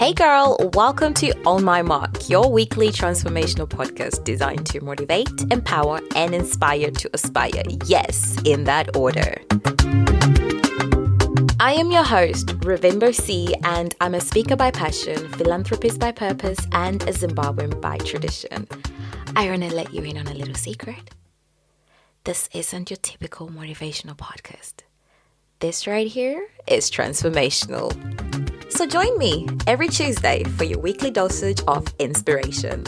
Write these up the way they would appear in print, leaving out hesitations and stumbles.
Hey girl, welcome to On My Mark, your weekly transformational podcast designed to motivate, empower, and inspire to aspire. Yes, in that order. I am your host, Ravimber C, and I'm a speaker by passion, philanthropist by purpose, and a Zimbabwean by tradition. I want to let you in on a little secret. This isn't your typical motivational podcast. This right here is transformational. So join me every Tuesday for your weekly dosage of inspiration.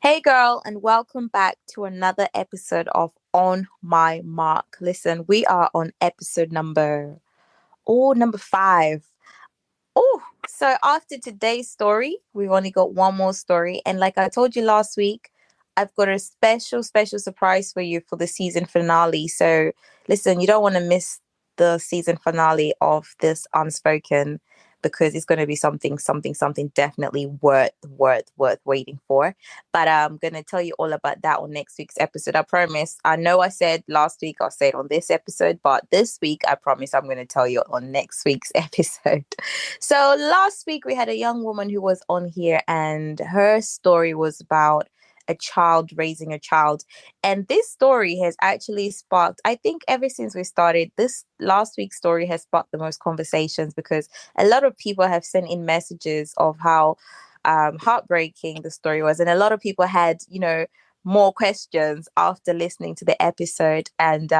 Hey girl, and welcome back to another episode of On My Mark. Listen, we are on episode number 5. So after today's story, we've only got one more story. And like I told you last week, I've got a special surprise for you for the season finale. So listen, you don't want to miss the season finale of this Unspoken, because it's going to be something definitely worth waiting for. But I'm going to tell you all about that on next week's episode. I promise. I know I said last week I'll say it on this episode, but this week I promise I'm going to tell you on next week's episode. So last week we had a young woman who was on here, and her story was about a child raising a child. And this story has actually sparked, I think ever since we started, this last week's story has sparked the most conversations, because a lot of people have sent in messages of how heartbreaking the story was. And a lot of people had, more questions after listening to the episode. And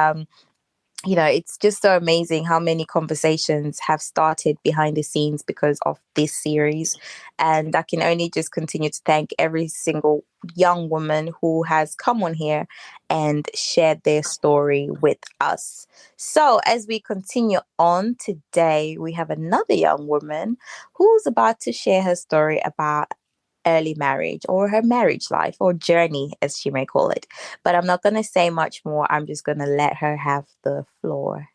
it's just so amazing how many conversations have started behind the scenes because of this series. And I can only just continue to thank every single young woman who has come on here and shared their story with us. So as we continue on today, we have another young woman who's about to share her story about early marriage, or her marriage life, or journey, as she may call it. But I'm not going to say much more. I'm just going to let her have the floor.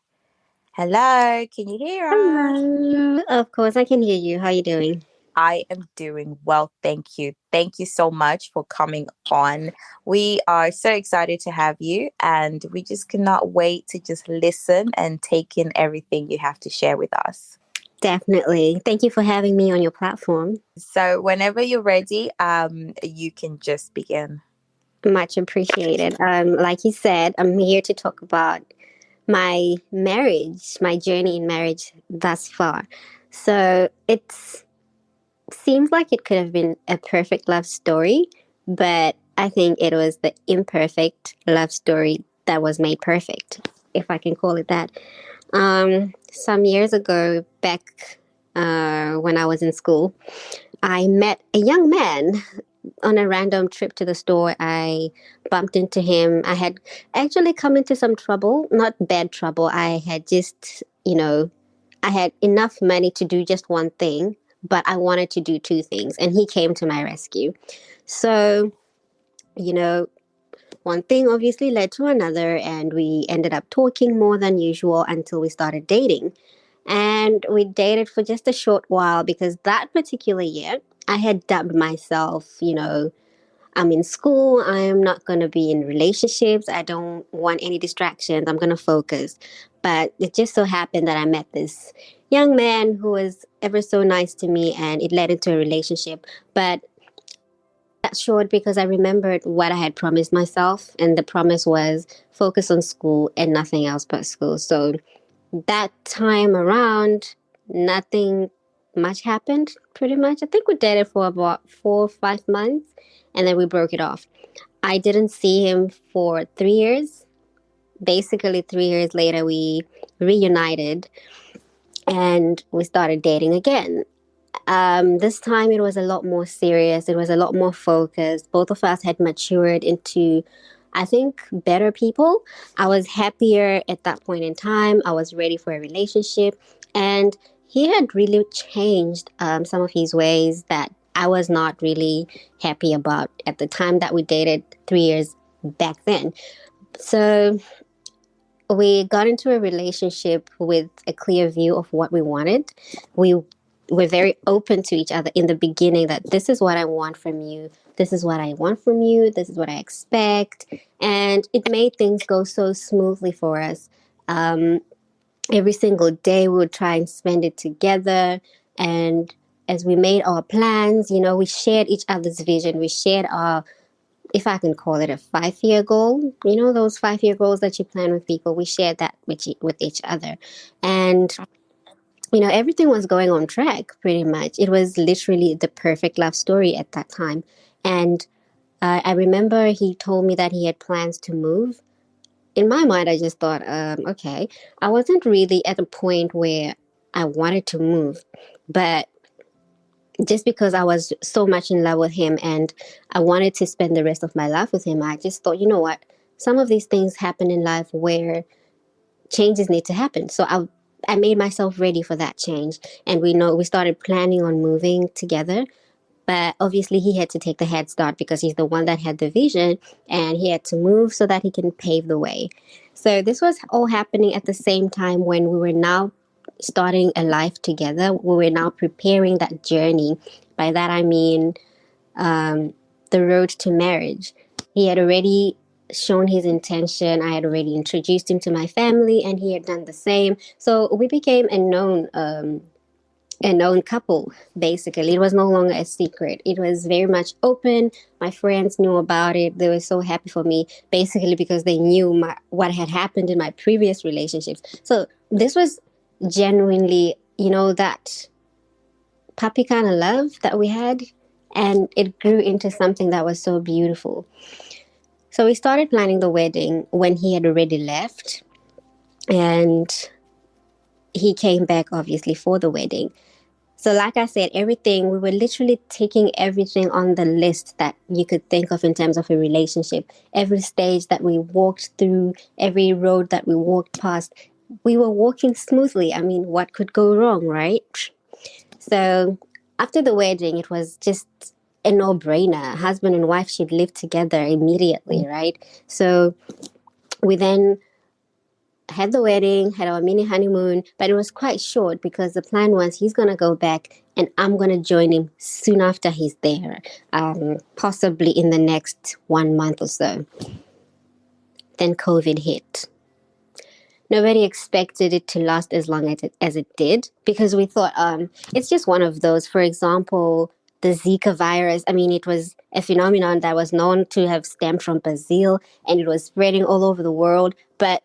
Hello, can you hear us? Hello. Of course, I can hear you. How are you doing? I am doing well, thank you. Thank you so much for coming on. We are so excited to have you, and we just cannot wait to just listen and take in everything you have to share with us. Definitely. Thank you for having me on your platform. So whenever you're ready, you can just begin. Much appreciated. Like you said, I'm here to talk about my marriage, my journey in marriage thus far. So it seems like it could have been a perfect love story, but I think it was the imperfect love story that was made perfect, if I can call it that. Some years ago, back when I was in school, I met a young man on a random trip to the store. I bumped into him. I had actually come into some trouble, not bad trouble. I had just, I had enough money to do just one thing, but I wanted to do two things, and he came to my rescue. So, one thing obviously led to another, and we ended up talking more than usual until we started dating. And we dated for just a short while, because that particular year, I had dubbed myself, I'm in school. I am not going to be in relationships. I don't want any distractions. I'm going to focus. But it just so happened that I met this young man who was ever so nice to me, and it led into a relationship. But that's short because I remembered what I had promised myself, and the promise was focus on school and nothing else but school. So that time around, nothing much happened, pretty much. I think we dated for about 4 or 5 months, and then we broke it off. I didn't see him for 3 years. Basically, 3 years later, we reunited and we started dating again. This time it was a lot more serious. It was a lot more focused. Both of us had matured into, I think, better people. I was happier at that point in time. I was ready for a relationship. And he had really changed some of his ways that I was not really happy about at the time that we dated 3 years back then. So we got into a relationship with a clear view of what we wanted. We were very open to each other in the beginning, that this is what I want from you. This is what I want from you. This is what I expect. And it made things go so smoothly for us. Every single day we would try and spend it together. And as we made our plans, we shared each other's vision. We shared our, if I can call it, a 5-year goal. Those 5-year goals that you plan with people. We shared that with each other. And everything was going on track pretty much. It was literally the perfect love story at that time. And I remember he told me that he had plans to move. In my mind, I just thought, okay, I wasn't really at a point where I wanted to move, but just because I was so much in love with him and I wanted to spend the rest of my life with him, I just thought, you know what? Some of these things happen in life where changes need to happen. So I made myself ready for that change. And we started planning on moving together. But obviously, he had to take the head start because he's the one that had the vision and he had to move so that he can pave the way. So, this was all happening at the same time when we were now starting a life together. We were now preparing that journey. By that, I mean the road to marriage. He had already shown his intention. I had already introduced him to my family, and he had done the same. So, we became a known couple. Basically, it was no longer a secret. It was very much open. My friends knew about it. They were so happy for me, basically because they knew what had happened in my previous relationships. So this was genuinely, that puppy kind of love that we had, and it grew into something that was so beautiful. So we started planning the wedding when he had already left, and he came back obviously for the wedding. So, like I said, everything, we were literally taking everything on the list that you could think of in terms of a relationship. Every stage that we walked through, every road that we walked past, we were walking smoothly. I mean, what could go wrong, right? So, after the wedding, it was just a no brainer. Husband and wife should live together immediately, right? So, we then had the wedding, had our mini honeymoon, but it was quite short because the plan was he's going to go back and I'm going to join him soon after he's there, possibly in the next 1 month or so. Then COVID hit. Nobody expected it to last as long as it did because we thought it's just one of those. For example, the Zika virus, I mean, it was a phenomenon that was known to have stemmed from Brazil and it was spreading all over the world. But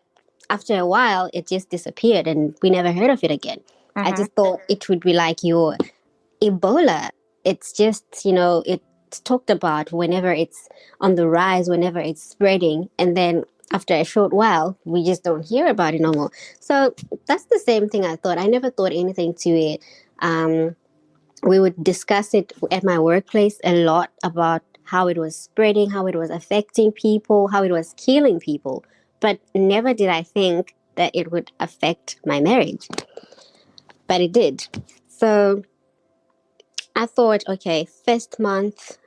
after a while, it just disappeared and we never heard of it again. I Mm-hmm. just thought it would be like your Ebola. It's just, it's talked about whenever it's on the rise, whenever it's spreading. And then after a short while, we just don't hear about it no more. So that's the same thing I thought. I never thought anything to it. Um, we would discuss it at my workplace a lot about how it was spreading, how it was affecting people, how it was killing people. But never did I think that it would affect my marriage. But it did. So I thought, okay, first month,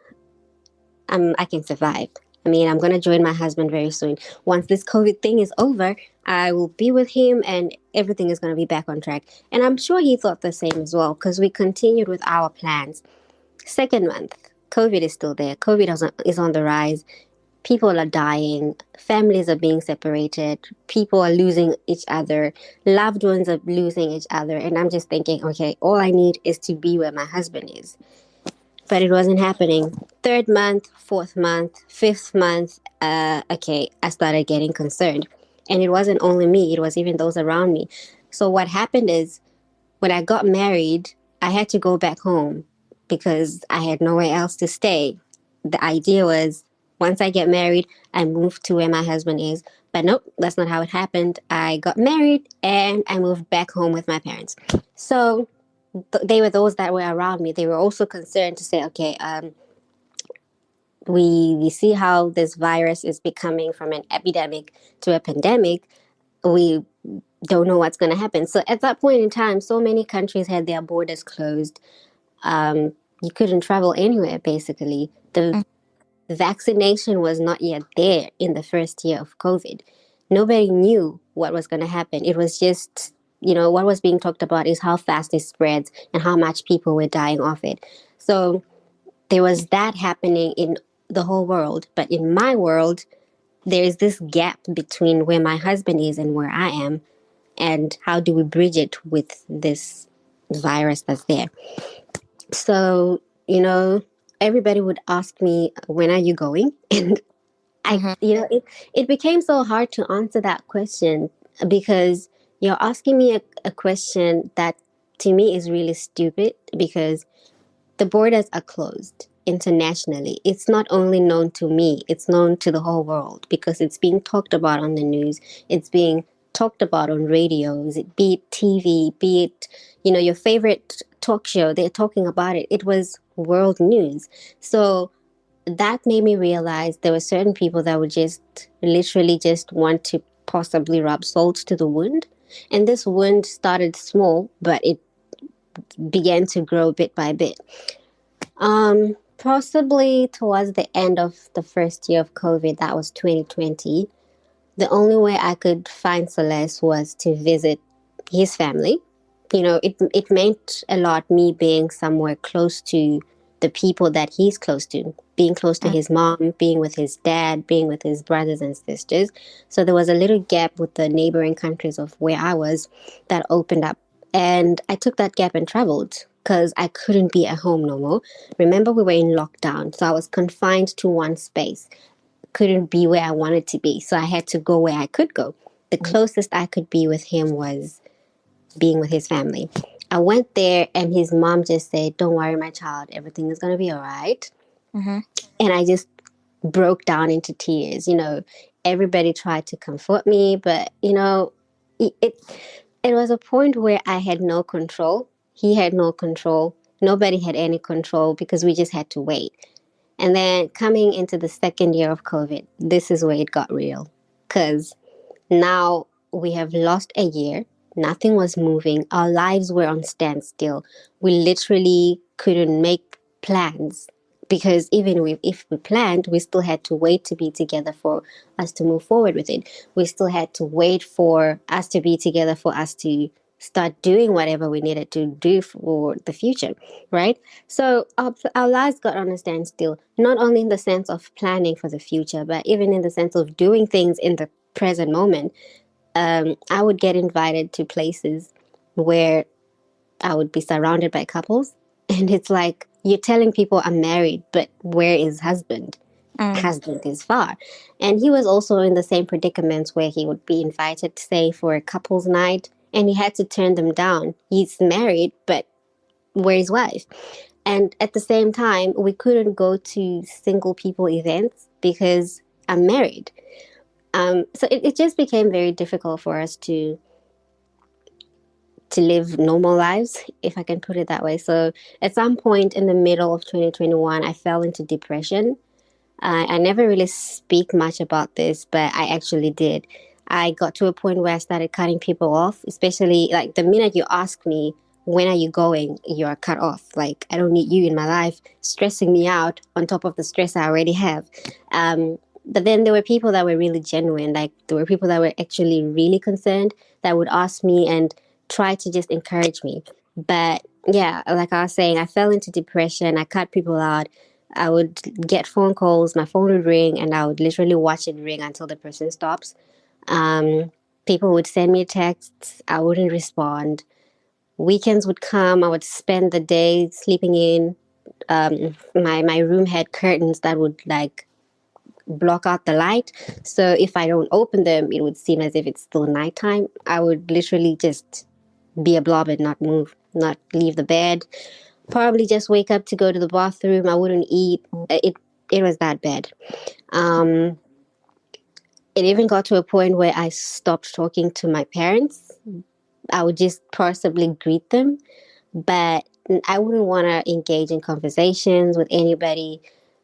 I can survive. I mean, I'm going to join my husband very soon. Once this COVID thing is over, I will be with him and everything is going to be back on track. And I'm sure he thought the same as well because we continued with our plans. Second month, COVID is still there. COVID is on the rise. People are dying. Families are being separated. People are losing each other. Loved ones are losing each other. And I'm just thinking, okay, all I need is to be where my husband is. But it wasn't happening. Third month, fourth month, fifth month, okay, I started getting concerned. And it wasn't only me, it was even those around me. So what happened is when I got married, I had to go back home because I had nowhere else to stay. The idea was once I get married, I move to where my husband is. But nope, that's not how it happened. I got married and I moved back home with my parents. So they were those that were around me. They were also concerned to say, okay, we see how this virus is becoming from an epidemic to a pandemic. We don't know what's going to happen. So at that point in time, so many countries had their borders closed. You couldn't travel anywhere, basically. The vaccination was not yet there in the first year of COVID. Nobody knew what was going to happen. It was just, what was being talked about is how fast it spreads and how much people were dying of it. So there was that happening in the whole world. But in my world, there is this gap between where my husband is and where I am. And how do we bridge it with this virus that's there. So, everybody would ask me, when are you going? And Mm-hmm. it became so hard to answer that question because you're asking me a question that to me is really stupid because the borders are closed internationally. It's not only known to me, it's known to the whole world because it's being talked about on the news. It's being talked about on radios, be it TV, be it, your favorite talk show, they're talking about it. It was world news. So that made me realize there were certain people that would just literally just want to possibly rub salt to the wound. And this wound started small, but it began to grow bit by bit. Possibly towards the end of the first year of COVID, that was 2020, the only way I could find solace was to visit his family. It meant a lot me being somewhere close to the people that he's close to, being close to his mom, being with his dad, being with his brothers and sisters. So there was a little gap with the neighboring countries of where I was that opened up. And I took that gap and traveled because I couldn't be at home no more. Remember, we were in lockdown, so I was confined to one space, couldn't be where I wanted to be. So I had to go where I could go. The closest I could be with him was being with his family. I went there and his mom just said, "Don't worry, my child, everything is going to be all right." Mm-hmm. And I just broke down into tears. Everybody tried to comfort me, but, it was a point where I had no control. He had no control. Nobody had any control because we just had to wait. And then coming into the second year of COVID, this is where it got real. Because now we have lost a year. Nothing was moving. Our lives were on standstill. We literally couldn't make plans because even if we planned, we still had to wait to be together for us to move forward with it. We still had to wait for us to be together for us to start doing whatever we needed to do for the future, right? So our lives got on a standstill, not only in the sense of planning for the future, but even in the sense of doing things in the present moment. I would get invited to places where I would be surrounded by couples. And it's like, you're telling people I'm married, but where is husband? Mm. Husband is far. And he was also in the same predicaments where he would be invited, say, for a couple's night, and he had to turn them down. He's married, but where's wife? And at the same time, we couldn't go to single people events because I'm married. So it just became very difficult for us to live normal lives, if I can put it that way. So at some point in the middle of 2021, I fell into depression. I never really speak much about this, but I actually did. I got to a point where I started cutting people off, especially like the minute you ask me, when are you going? You're cut off. Like, I don't need you in my life, stressing me out on top of the stress I already have. But then there were people that were really genuine. Like, there were people that were actually really concerned that would ask me and try to just encourage me. But yeah, like I was saying, I fell into depression. I cut people out. I would get phone calls, my phone would ring, and I would literally watch it ring until the person stops. Um, People would send me texts, I wouldn't respond. Weekends would come, I would spend the day sleeping in. My room had curtains that would like block out the light. So if I don't open them, it would seem as if it's still nighttime. I would literally just be a blob and not move, not leave the bed. Probably just wake up to go to the bathroom. I wouldn't eat. It was that bad. Um, it even got to a point where I stopped talking to my parents. I would just possibly greet them, but I wouldn't want to engage in conversations with anybody.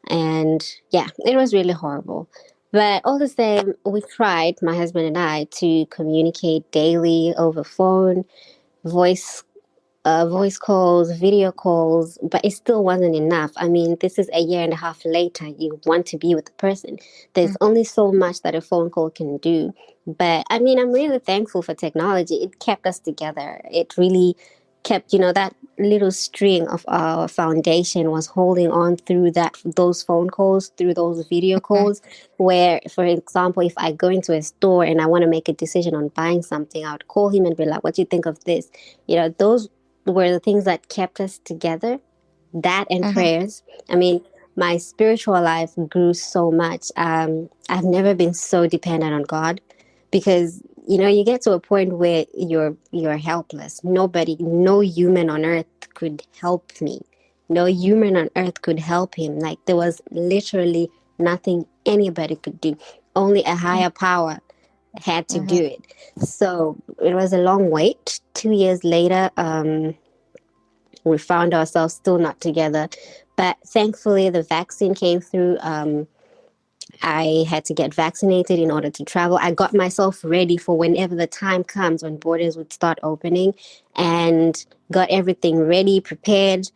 And yeah, it was really horrible. But all the same, we tried, my husband and I, to communicate daily over phone, voice voice calls, video calls, but it still wasn't enough. I mean, this is a year and a half later. You want to be with the person. There's only so much that a phone call can do. But I mean, I'm really thankful for technology. It kept us together. It really kept, that little string of our foundation was holding on through those phone calls, through those video Mm. calls, where, for example, if I go into a store and I want to make a decision on buying something, I would call him and be like, what do you think of this? Those were the things that kept us together. That and Mm-hmm. prayers. I mean, my spiritual life grew so much. I've never been so dependent on God because you get to a point where you're helpless. Nobody, no human on earth could help me. No human on earth could help him. Like there was literally nothing anybody could do. Only a higher power had to Mm-hmm. do it. So it was a long wait. 2 years later, we found ourselves still not together. But thankfully, the vaccine came through. I had to get vaccinated in order to travel. I got myself ready for whenever the time comes when borders would start opening and got everything ready, prepared.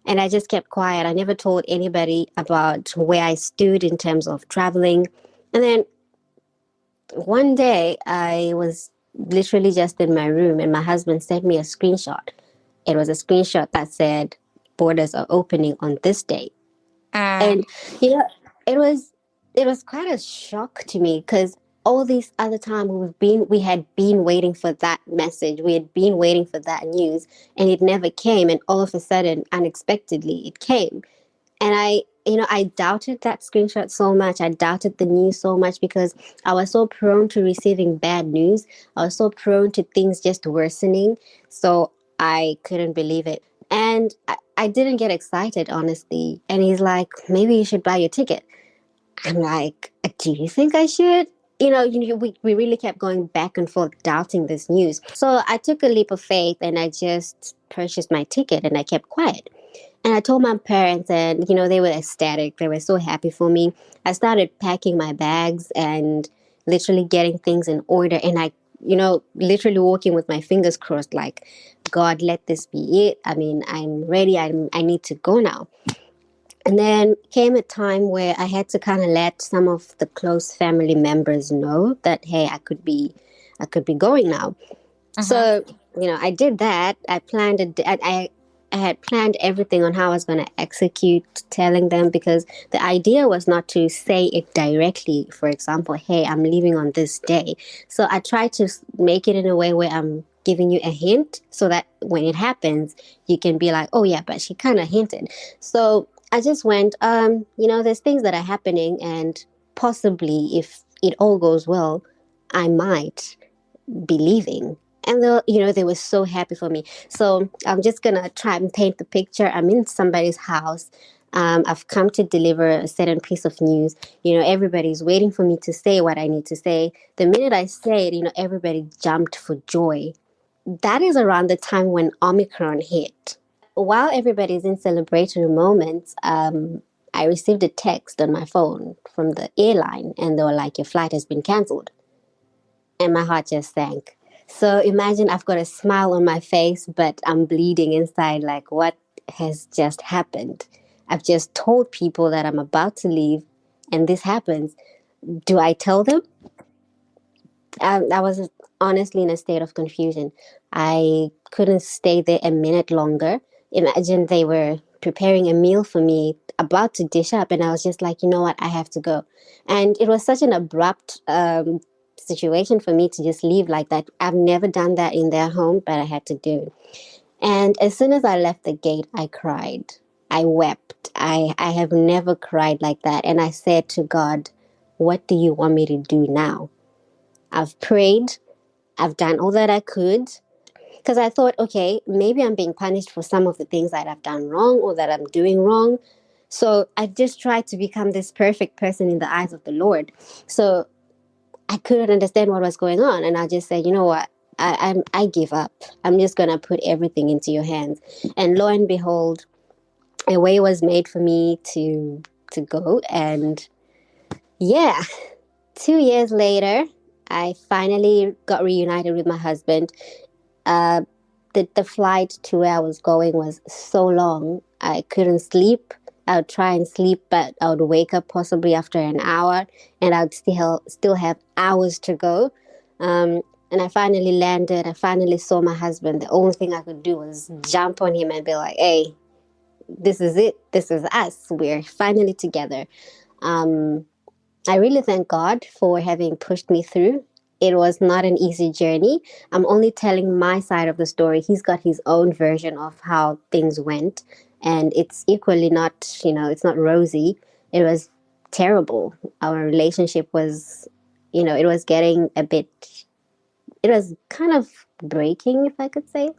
And I just kept quiet. I never told anybody about where I stood in terms of traveling. And then one day I was literally just in my room and my husband sent me a screenshot. It was a screenshot that said borders are opening on this day. Mm. And you know, it was it was quite a shock to me because all these other time we had been waiting for that message. We had been waiting for that news and it never came, and all of a sudden unexpectedly it came. And I doubted that screenshot so much. I doubted the news so much because I was so prone to receiving bad news. I was so prone to things just worsening. So I couldn't believe it. And I didn't get excited, honestly. And he's like, maybe you should buy your ticket. I'm like, do you think I should? We really kept going back and forth doubting this news. So I took a leap of faith and I just purchased my ticket and I kept quiet. And I told my parents, and they were ecstatic. They were so happy for me. I started packing my bags and literally getting things in order. And literally walking with my fingers crossed, like, God, let this be it. I mean, I'm ready. I need to go now. And then came a time where I had to kind of let some of the close family members know that, hey, I could be going now. Mm-hmm. So, I did that. I planned I had planned everything on how I was going to execute telling them, because the idea was not to say it directly. For example, hey, I'm leaving on this day. So I tried to make it in a way where I'm giving you a hint so that when it happens, you can be like, oh yeah, but she kind of hinted. So I just went, there's things that are happening, and possibly if it all goes well, I might be leaving. And they were so happy for me. So I'm just gonna try and paint the picture. I'm in somebody's house. I've come to deliver a certain piece of news. Everybody's waiting for me to say what I need to say. The minute I say it, everybody jumped for joy. That is around the time when Omicron hit. While everybody's in celebratory moments, I received a text on my phone from the airline, and they were like, "Your flight has been cancelled." And my heart just sank. So imagine I've got a smile on my face, but I'm bleeding inside. Like, what has just happened? I've just told people that I'm about to leave, and this happens. Do I tell them? I was honestly in a state of confusion. I couldn't stay there a minute longer. Imagine they were preparing a meal for me, about to dish up, and I was just like, you know what, I have to go. And it was such an abrupt situation for me to just leave like that. I've never done that in their home, but I had to do it. And as soon as I left the gate, I cried. I wept. I have never cried like that. And I said to God, what do you want me to do now? I've prayed. I've done all that I could. Because I thought, okay, maybe I'm being punished for some of the things that I've done wrong or that I'm doing wrong. So I just tried to become this perfect person in the eyes of the Lord. So I couldn't understand what was going on. And I just said, you know what? I give up. I'm just going to put everything into your hands. And lo and behold, a way was made for me to go. And yeah, 2 years later, I finally got reunited with my husband. Uh, the flight to where I was going was so long. I couldn't sleep. I would try and sleep, but I would wake up possibly after an hour, and I'd still have hours to go. And I finally landed. I finally saw my husband. The only thing I could do was jump on him and be like, "Hey, this is it. This is us. We're finally together." Um, I really thank God for having pushed me through. it was not an easy journey. I'm only telling my side of the story. He's got his own version of how things went, and it's equally not, it's not rosy. It was terrible. Our relationship was, it was getting a bit, it was kind of breaking, if I could say,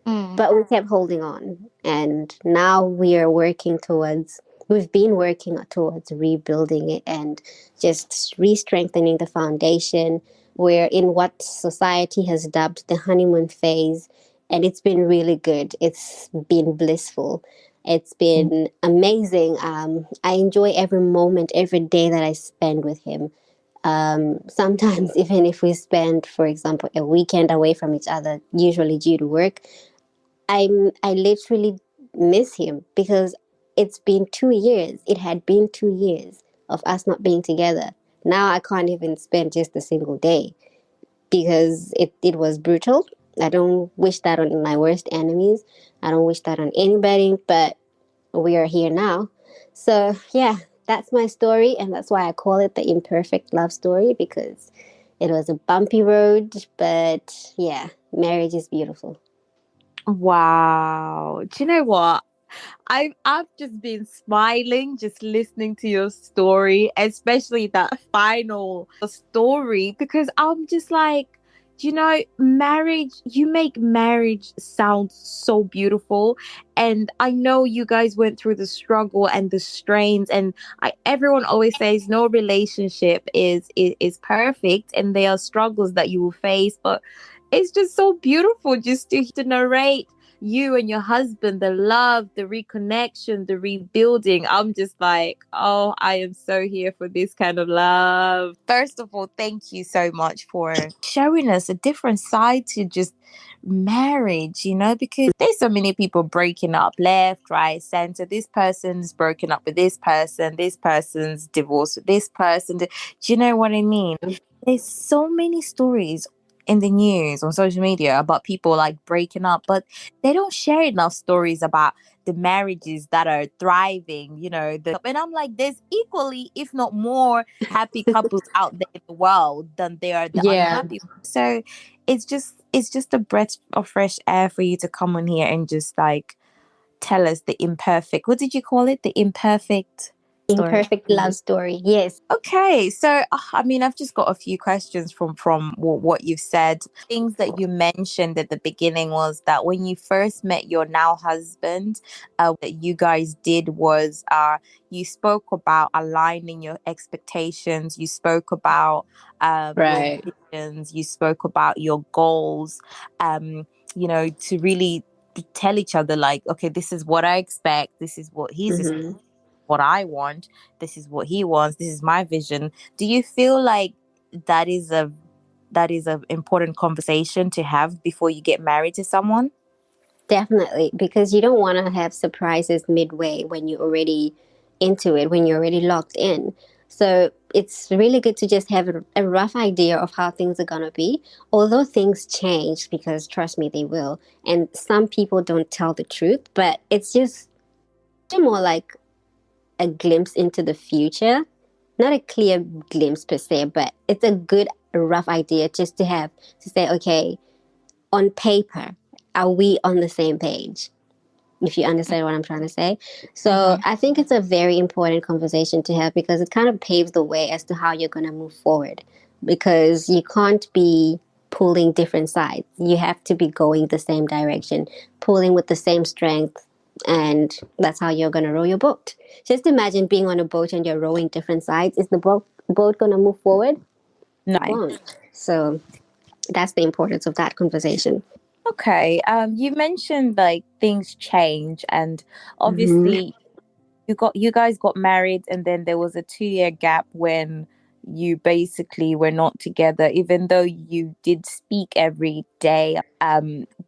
Mm. but we kept holding on. And now we are working towards, we've been working towards rebuilding it and just re strengthening the foundation. We're in what society has dubbed the honeymoon phase, and it's been really good. It's been blissful. It's been amazing. I enjoy every moment, every day that I spend with him. Sometimes, even if we spend, for example, a weekend away from each other, usually due to work, I literally miss him because it's been 2 years. It had been 2 years of us not being together. Now I can't even spend just a single day because it was brutal. I don't wish that on my worst enemies. I don't wish that on anybody, but we are here now. So yeah, that's my story, and that's why I call it the imperfect love story, because it was a bumpy road, but yeah, marriage is beautiful. Wow. Do you know what? I've just been smiling just listening to your story, especially that final story, because I'm just like, marriage, you make marriage sound so beautiful. And I know you guys went through the struggle and the strains, and everyone always says no relationship is perfect, and there are struggles that you will face, but it's just so beautiful just to narrate you and your husband, the love, the reconnection, the rebuilding. I'm just like, oh, I am so here for this kind of love. First of all, thank you so much for showing us a different side to just marriage, because there's so many people breaking up left, right, center. This person's broken up with this person's divorced with this person. Do you know what I mean? There's so many stories in the news on social media about people like breaking up, but they don't share enough stories about the marriages that are thriving, and I'm like, there's equally, if not more, happy couples out there in the world than there are the Yeah. unhappy ones. So it's just a breath of fresh air for you to come on here and just like tell us the imperfect, what did you call it, the imperfect story? Imperfect love story. Yes. Okay, so I mean, I've just got a few questions from what you've said. Things that you mentioned at the beginning was that when you first met your now husband, that you guys did was you spoke about aligning your expectations, you spoke about your Right. visions, you spoke about your goals, to really tell each other like, okay, this is what I expect, this is what Mm-hmm. what I want, this is what he wants, this is my vision. Do you feel like that is a important conversation to have before you get married to someone? Definitely, because you don't want to have surprises midway when you're already into it, when you're already locked in. So it's really good to just have a rough idea of how things are going to be, although things change, because trust me, they will. And some people don't tell the truth, but it's just more like a glimpse into the future. Not a clear glimpse per se, but it's a good rough idea just to have to say, okay, on paper, are we on the same page? If you understand what I'm trying to say. So Mm-hmm. I think it's a very important conversation to have, because it kind of paves the way as to how you're going to move forward. Because you can't be pulling different sides. You have to be going the same direction, pulling with the same strength, and that's how you're going to row your boat. Just imagine being on a boat and you're rowing different sides. Is the boat going to move forward? No. It won't. So that's the importance of that conversation. Okay. You mentioned like things change, and Mm-hmm. obviously you guys got married, and then there was a 2 year gap when you basically were not together, even though you did speak every day.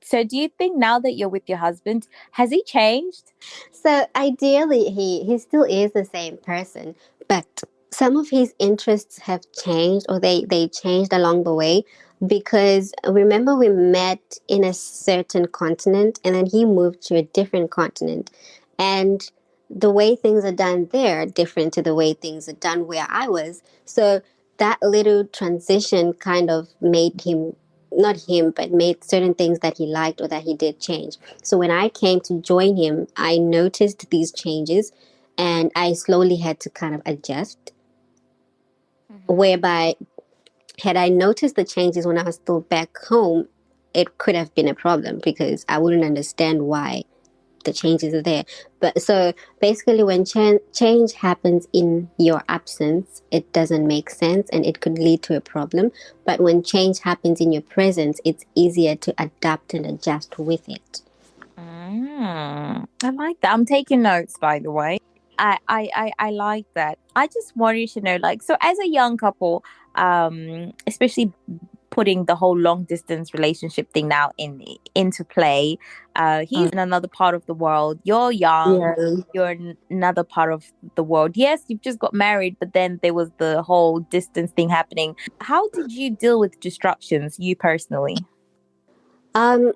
So do you think now that you're with your husband, has he changed? So ideally, he still is the same person, but some of his interests have changed, or they changed along the way. Because remember, we met in a certain continent, and then he moved to a different continent, and the way things are done there are different to the way things are done where I was. So that little transition kind of made him, not him, but made certain things that he liked or that he did change. So when I came to join him, I noticed these changes and I slowly had to kind of adjust. Mm-hmm. Whereby, had I noticed the changes when I was still back home, it could have been a problem because I wouldn't understand why the changes are there. But so basically, when change happens in your absence, it doesn't make sense and it could lead to a problem. But when change happens in your presence, it's easier to adapt and adjust with it. I like that. I'm taking notes, by the way. I like that. I just wanted to know, like, so as a young couple, especially putting the whole long distance relationship thing now into play. He's in another part of the world. You're young. Yeah. You're in another part of the world. Yes, you've just got married, but then there was the whole distance thing happening. How did you deal with distractions, you personally? Um,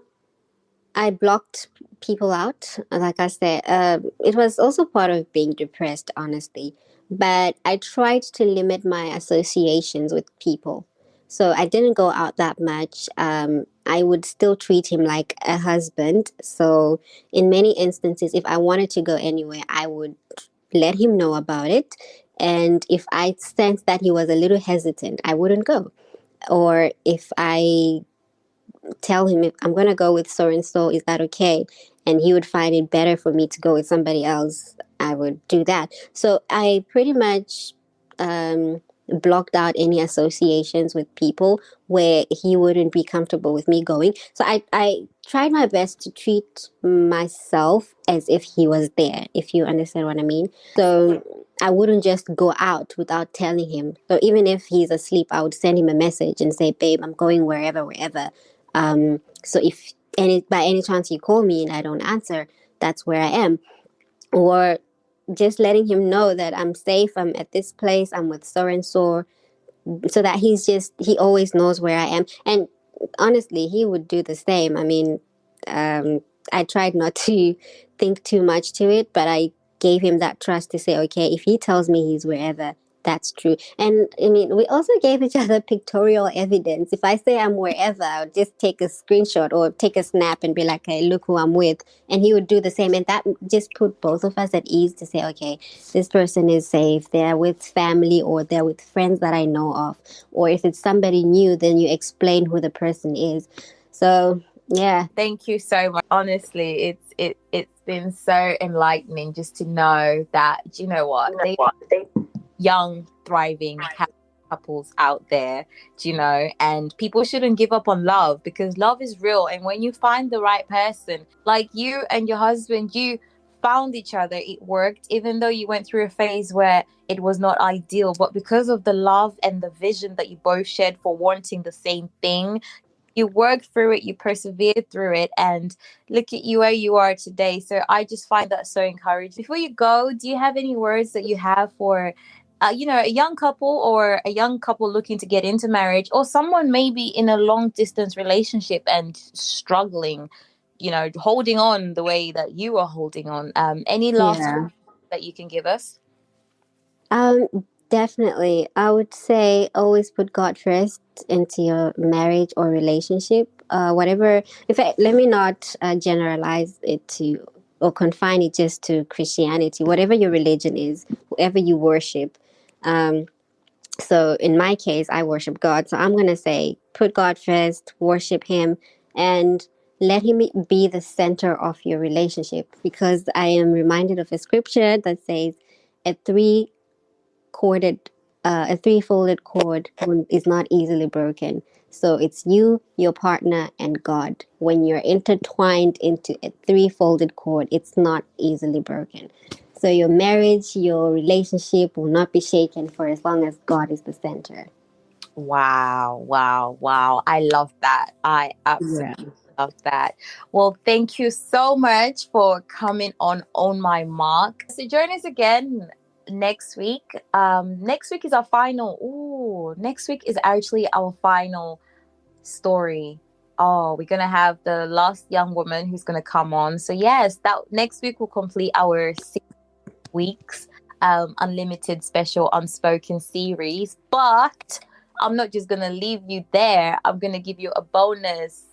I blocked people out. Like I said, it was also part of being depressed, honestly. But I tried to limit my associations with people. So I didn't go out that much. I would still treat him like a husband. So in many instances, if I wanted to go anywhere, I would let him know about it. And if I sensed that he was a little hesitant, I wouldn't go. Or if I tell him, if I'm going to go with so and so, is that okay? And he would find it better for me to go with somebody else, I would do that. So I pretty much blocked out any associations with people where he wouldn't be comfortable with me going. So I tried my best to treat myself as if he was there, if you understand what I mean. So I wouldn't just go out without telling him. So even if he's asleep, I would send him a message and say, babe, I'm going wherever. So if by any chance you call me and I don't answer, that's where I am. Or just letting him know that I'm safe, I'm at this place, I'm with so and so that he always knows where I am. And honestly, he would do the same. I mean, um, I tried not to think too much to it, but I gave him that trust to say, okay, if he tells me he's wherever, that's true. And I mean, we also gave each other pictorial evidence. If I say I'm wherever, I'll just take a screenshot or take a snap and be like, hey, look who I'm with. And he would do the same. And that just put both of us at ease to say, okay, this person is safe. They're with family or they're with friends that I know of. Or if it's somebody new, then you explain who the person is. So, yeah. Thank you so much. Honestly, it's been so enlightening just to know that, you know what, they young, thriving, happy couples out there, and people shouldn't give up on love because love is real. And when you find the right person, like you and your husband, you found each other, it worked, even though you went through a phase where it was not ideal. But because of the love and the vision that you both shared for wanting the same thing, you worked through it, you persevered through it, and look at you where you are today. So I just find that so encouraging. Before you go, do you have any words that you have for a young couple or a young couple looking to get into marriage, or someone maybe in a long distance relationship and struggling, holding on the way that you are holding on? Any last Yeah. that you can give us? Um, Definitely. I would say always put God first into your marriage or relationship. Whatever. In fact, let me not generalize it to or confine it just to Christianity. Whatever your religion is, whoever you worship. Um, so in my case, I worship God. So I'm gonna say put God first, worship Him, and let Him be the center of your relationship. Because I am reminded of a scripture that says, "A corded a three-folded cord is not easily broken." So it's you, your partner, and God. When you're intertwined into a three-folded cord, it's not easily broken. So your marriage, your relationship will not be shaken for as long as God is the center. Wow, wow, wow. I love that. I Yeah. absolutely love that. Well, thank you so much for coming on my mark. So join us again next week. Next week is our final. Ooh, next week is actually our final story. Oh, we're gonna have the last young woman who's gonna come on. So yes, that next week will complete our 6 weeks. unlimited special unspoken series. But I'm not just going to leave you there. I'm going to give you a bonus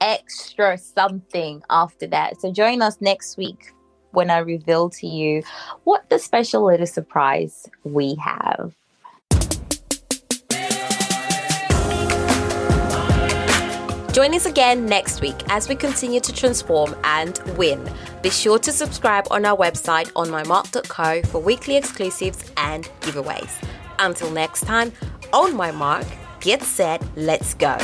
extra something after that. So join us next week when I reveal to you what the special little surprise we have. Join us again next week as we continue to transform and win. Be sure to subscribe on our website onmymark.co for weekly exclusives and giveaways. Until next time, on my mark, get set, let's go.